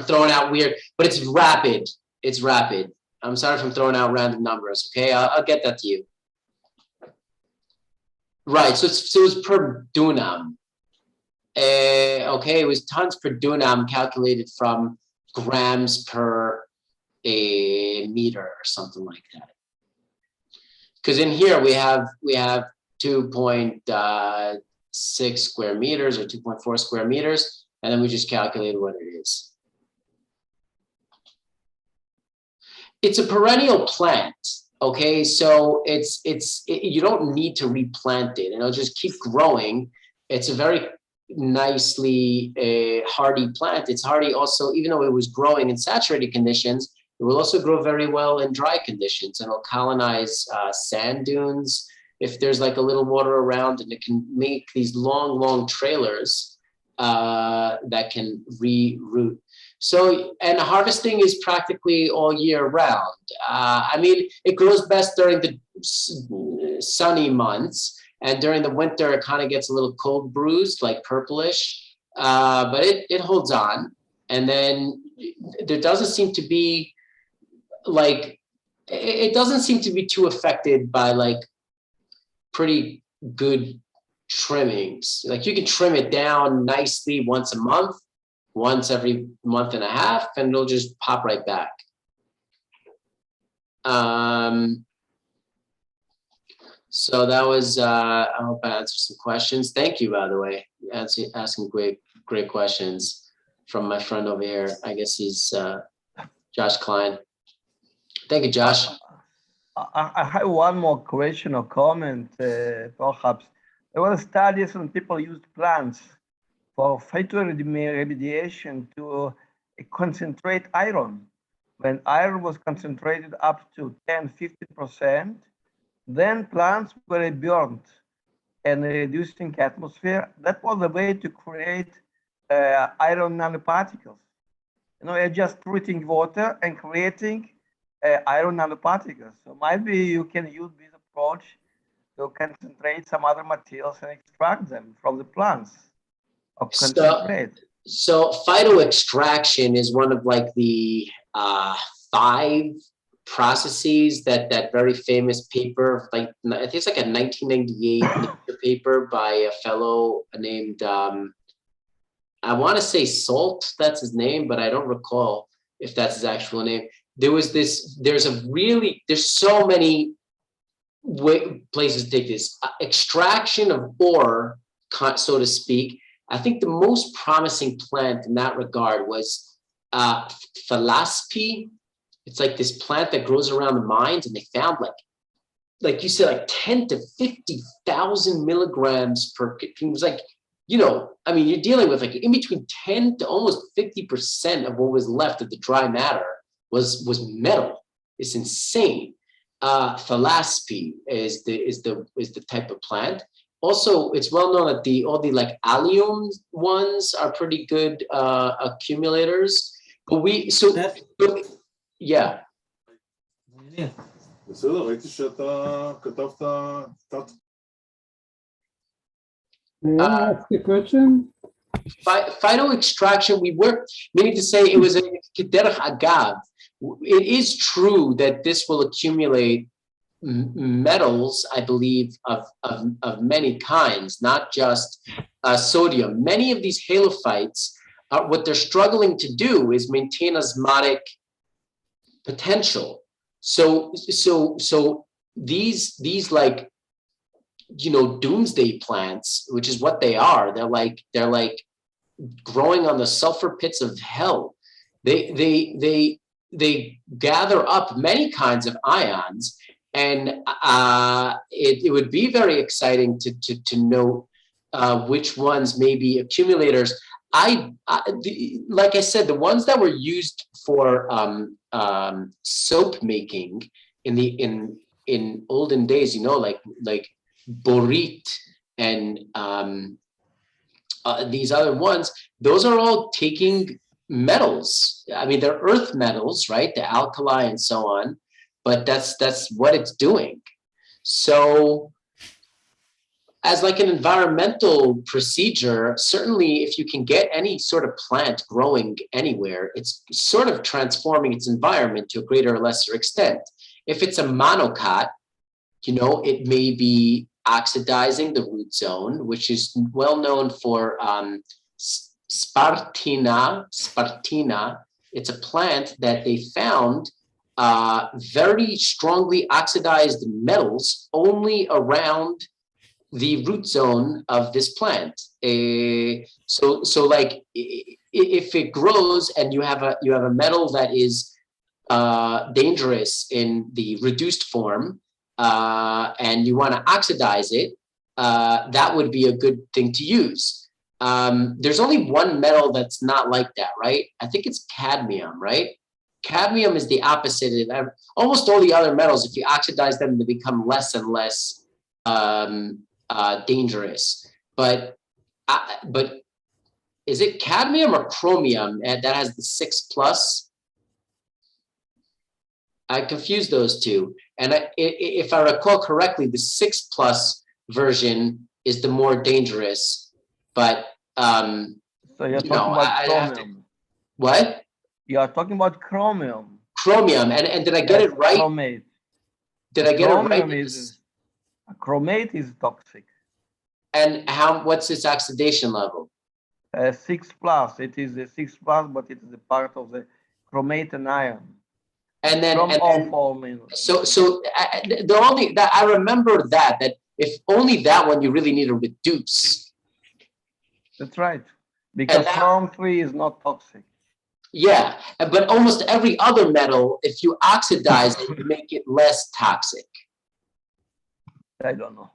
throwing out weird, but it's rapid. It's rapid. I'm sorry if I'm throwing out random numbers. Okay, I'll get that to you. Right. So it was per dunam. Okay, it was tons per dunam calculated from grams per meter or something like that. Because in here we have 2.6 square meters or 2.4 square meters, and then we just calculate what it is. It's a perennial plant, okay? So you don't need to replant it, and it'll just keep growing. It's a very nicely hardy plant. It's hardy also, even though it was growing in saturated conditions, it will also grow very well in dry conditions, and it'll colonize sand dunes if there's like a little water around, and it can make these long trailers that can reroot. So, and harvesting is practically all year round. I mean, it grows best during the sunny months, and during the winter, it kind of gets a little cold bruised, like purplish, but it holds on. And then there doesn't seem to be like, it doesn't seem to be too affected by like pretty good trimmings. Like you can trim it down nicely once a month, once every month and a half, and it'll just pop right back. So that was, I hope I answered some questions. Thank you, by the way, asking great questions from my friend over here. I guess he's Josh Klein. Thank you, Josh. I have one more question or comment, perhaps. There were studies when people used plants for phytoremediation to concentrate iron. When iron was concentrated up to 10–15%, then plants were burnt and reduced in atmosphere. That was a way to create iron nanoparticles. You know, you're just treating water and creating iron nanoparticles. So maybe you can use this approach to concentrate some other materials and extract them from the plants of concentrate. So phytoextraction is one of like the 5 processes that very famous paper, like I think it's like a 1998 paper by a fellow named, I want to say Salt, that's his name, but I don't recall if that's his actual name. There's so many places to take this. Extraction of ore, so to speak. I think the most promising plant in that regard was Phalaspi. It's like this plant that grows around the mines, and they found like you said, like 10 to 50,000 milligrams per. It was like, you know, I mean, you're dealing with like in between 10 to almost 50% of what was left of the dry matter was metal. It's insane. Thalaspi is the type of plant. Also, it's well known that all the like allium ones are pretty good accumulators. But yeah. בסדר, ראיתי שאתה כתבת... May I ask a question? Phyto extraction, we were meaning to say it was a kederach agav. It is true that this will accumulate metals, I believe, of many kinds, not just sodium. Many of these halophytes, what they're struggling to do is maintain osmotic potential. So these like, you know, doomsday plants, which is what they are. They're like growing on the sulfur pits of hell. They gather up many kinds of ions, and it would be very exciting to know which ones may be accumulators. Like I said, the ones that were used for soap making in olden days, you know, like borit and these other ones, those are all taking metals. I mean, they're earth metals, right? The alkali and so on, but that's what it's doing. So as like an environmental procedure, certainly if you can get any sort of plant growing anywhere, it's sort of transforming its environment to a greater or lesser extent. If it's a monocot, you know, it may be oxidizing the root zone, which is well known for Spartina. It's a plant that they found very strongly oxidized metals only around the root zone of this plant. So like if it grows and you have a metal that is dangerous in the reduced form, and you want to oxidize it, that would be a good thing to use. There's only one metal that's not like that, right? I think it's cadmium, right? Cadmium is the opposite of almost all the other metals. If you oxidize them, they become less and less dangerous. But is it cadmium or chromium that has the 6+? I confused those two. And if I recall correctly, the 6+ version is the more dangerous. But So you're talking about chromium. What? You are talking about chromium. Chromium. And did I get it right? Chromate. Did I get it right? Chromate is toxic. And what's its oxidation level? 6+. It is a 6+, but it is a part of the chromate and iron. And then, so the only that I remember that if only that one you really need to reduce. That's right, because chrom-3 is not toxic. Yeah, but almost every other metal, if you oxidize it, you make it less toxic. I don't know.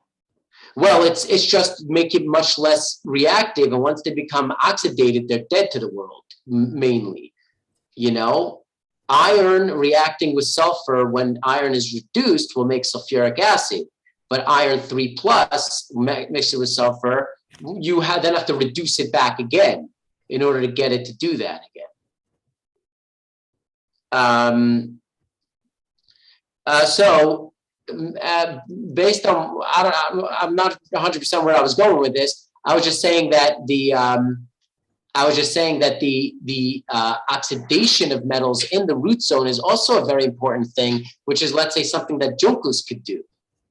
Well, it's just make it much less reactive, and once they become oxidated, they're dead to the world, mainly. You know, iron reacting with sulfur when iron is reduced will make sulfuric acid, but iron 3+ mixed with sulfur, you then have to reduce it back again in order to get it to do that again. So based on, I'm not 100% where I was going with this. I was just saying that the oxidation of metals in the root zone is also a very important thing, which is, let's say, something that Junkus could do.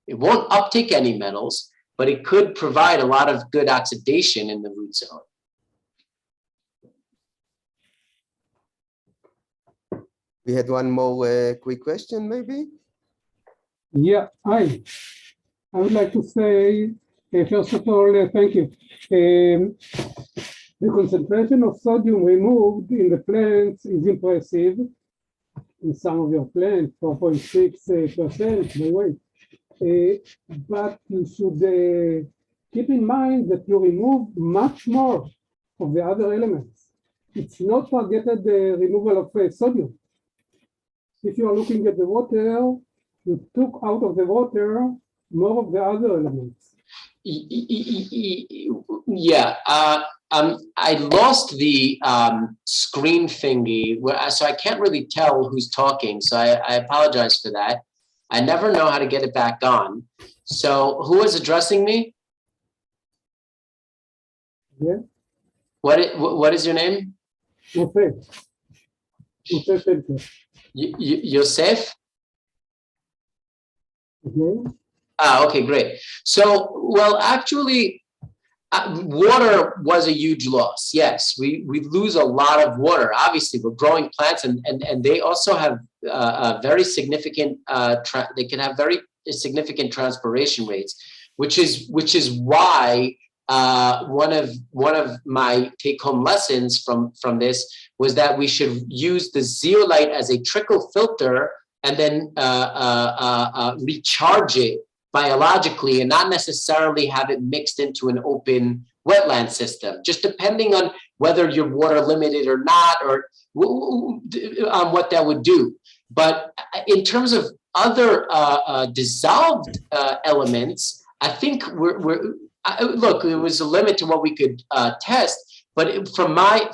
It won't uptake any metals, but it could provide a lot of good oxidation in the root zone. We had one more quick question, maybe? Yeah, I would like to say, first of all, thank you. The concentration of sodium removed in the plants is impressive. In some of your plants, 4.6% by weight. But you should keep in mind that you remove much more of the other elements. It's not targeted the removal of sodium. if you are looking at the water, you took out of the water more of the other elements. Yeah, I lost the screen thingy, so I can't really tell who's talking. So I apologize for that. I never know how to get it back on. So who is addressing me? Yeah. What is your name? Yosef. Yosef Felker. Yosef? Okay. Ah, okay, great. So, well, actually, water was a huge loss. Yes, we lose a lot of water. Obviously, we're growing plants, and they also have a very significant. They can have very significant transpiration rates, which is why one of my take-home lessons from this was that we should use the zeolite as a trickle filter and then recharge it biologically and not necessarily have it mixed into an open wetland system, just depending on whether you're water limited or not, or on what that would do. But in terms of other dissolved elements, I think look, there was a limit to what we could test, but from my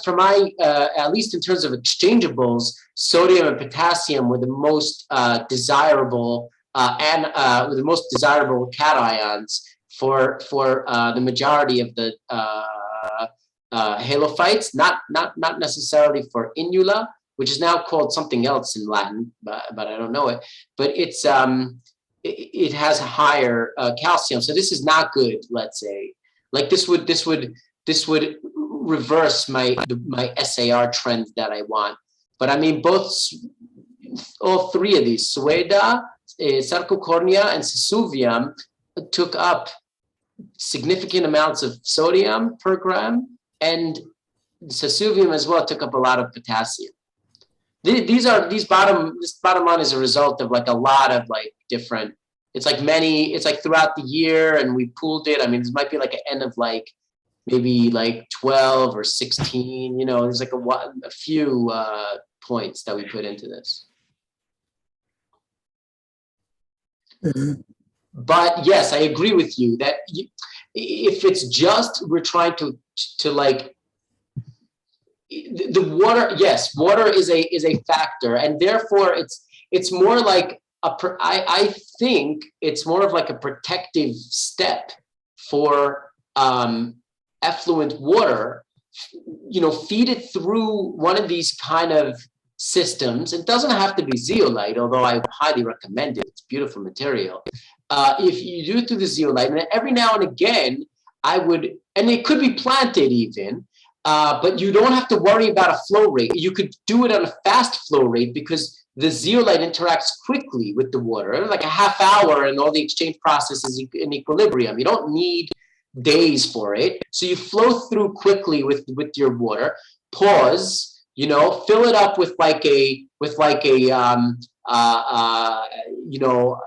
at least in terms of exchangeables, sodium and potassium were the most desirable were the most desirable cations for the majority of the halophytes, not necessarily for inula, which is now called something else in Latin, but I don't know it. But it's it has higher calcium, so this is not good. Let's say, like this would reverse my SAR trend that I want. But I mean, all three of these, Sueda, Sarcocornea, and Sesuvium, took up significant amounts of sodium per gram, and Sesuvium as well took up a lot of potassium. This bottom line is a result of like a lot of like different. It's like throughout the year, and we pooled it. I mean, this might be like an N of like maybe like 12 or 16. You know, there's like a few points that we put into this. But yes, I agree with you that if it's just we're trying to like the water, yes, water is a factor, and therefore it's more like I think it's more of like a protective step for effluent water. You know, feed it through one of these kind of systems. It doesn't have to be zeolite, although I highly recommend it. It's beautiful material. If you do it through the zeolite, and every now and again, and it could be planted even, but you don't have to worry about a flow rate. You could do it on a fast flow rate because the zeolite interacts quickly with the water, like a half hour, and all the exchange process is in equilibrium. You don't need days for it. So you flow through quickly with your water, pause, you know, fill it up with like a you know,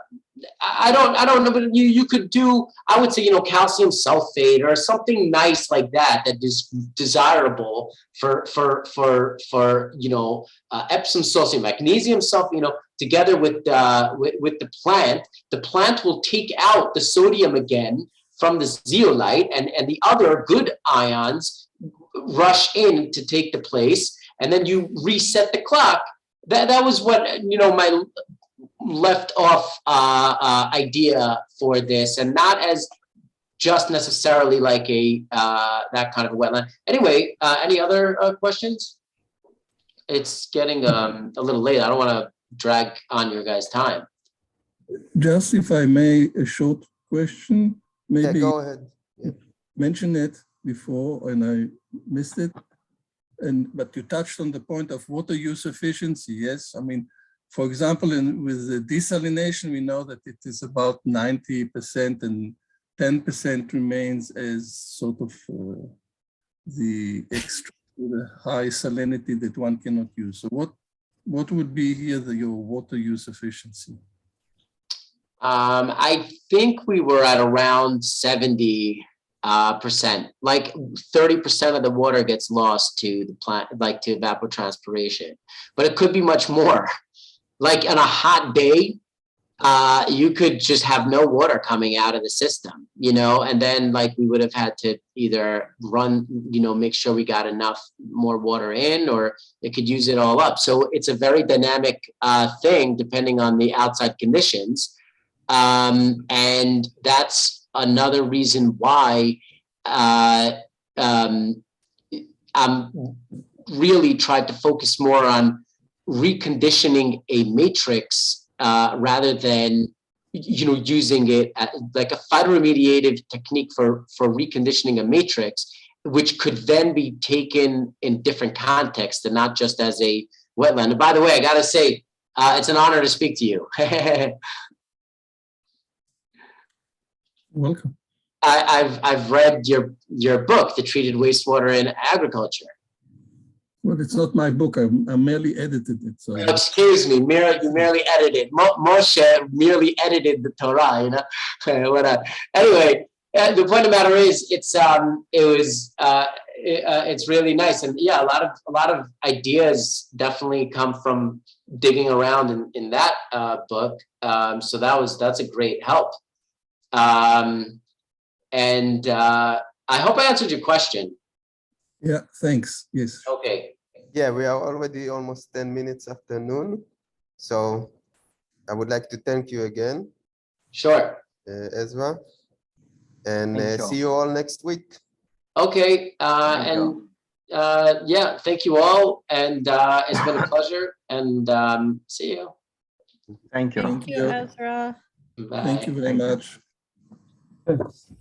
I don't know, but you could do, I would say, you know, calcium sulfate or something nice like that is desirable for you know, Epsom salt, magnesium sulfate, you know, together with the plant. The plant will take out the sodium again from the zeolite, and the other good ions rush in to take the place, and then you reset the clock. That was what, you know, my left off idea for this, and not as just necessarily like a that kind of wetland. Anyway, any other questions? It's getting a little late. I don't want to drag on your guys' time. Just if I may, a short question. Maybe go ahead. Yeah. Mentioned it before and I missed it. But you touched on the point of water use efficiency. Yes, I mean, for example, with the desalination, we know that it is about 90% and 10% remains as sort of the extra, the high salinity that one cannot use. So what would be here your water use efficiency? I think we were at around 70%. Like 30% of the water gets lost to the plant, like to evapotranspiration, but it could be much more. like on a hot day, you could just have no water coming out of the system, you know, and then like we would have had to either run, you know, make sure we got enough more water in, or it could use it all up. So it's a very dynamic thing depending on the outside conditions. And that's another reason why I'm really tried to focus more on reconditioning a matrix rather than, you know, using it like a phytoremediative technique for reconditioning a matrix, which could then be taken in different contexts and not just as a wetland. And by the way, I gotta say, it's an honor to speak to you. Welcome. I've read your book, The Treated Wastewater in Agriculture. Well, it's not my book. I merely edited it. So Excuse me, you merely edited. Moshe merely edited the Torah, you know. Whatever. Anyway, the point of the matter is, it's really nice, and yeah, a lot of ideas definitely come from digging around in that book. So that's a great help. And I hope I answered your question. yeah, thanks. Yes. Okay. Yeah, we are already almost 10 minutes after noon. So I would like to thank you again, Sure. Ezra, and Thank you. see you all next week. Okay. Thank you. Yeah, thank you all. And it's been a pleasure. And see you. Thank you. Thank Thank you, you. Ezra. Bye. Thank you very Thank you. much. Thanks.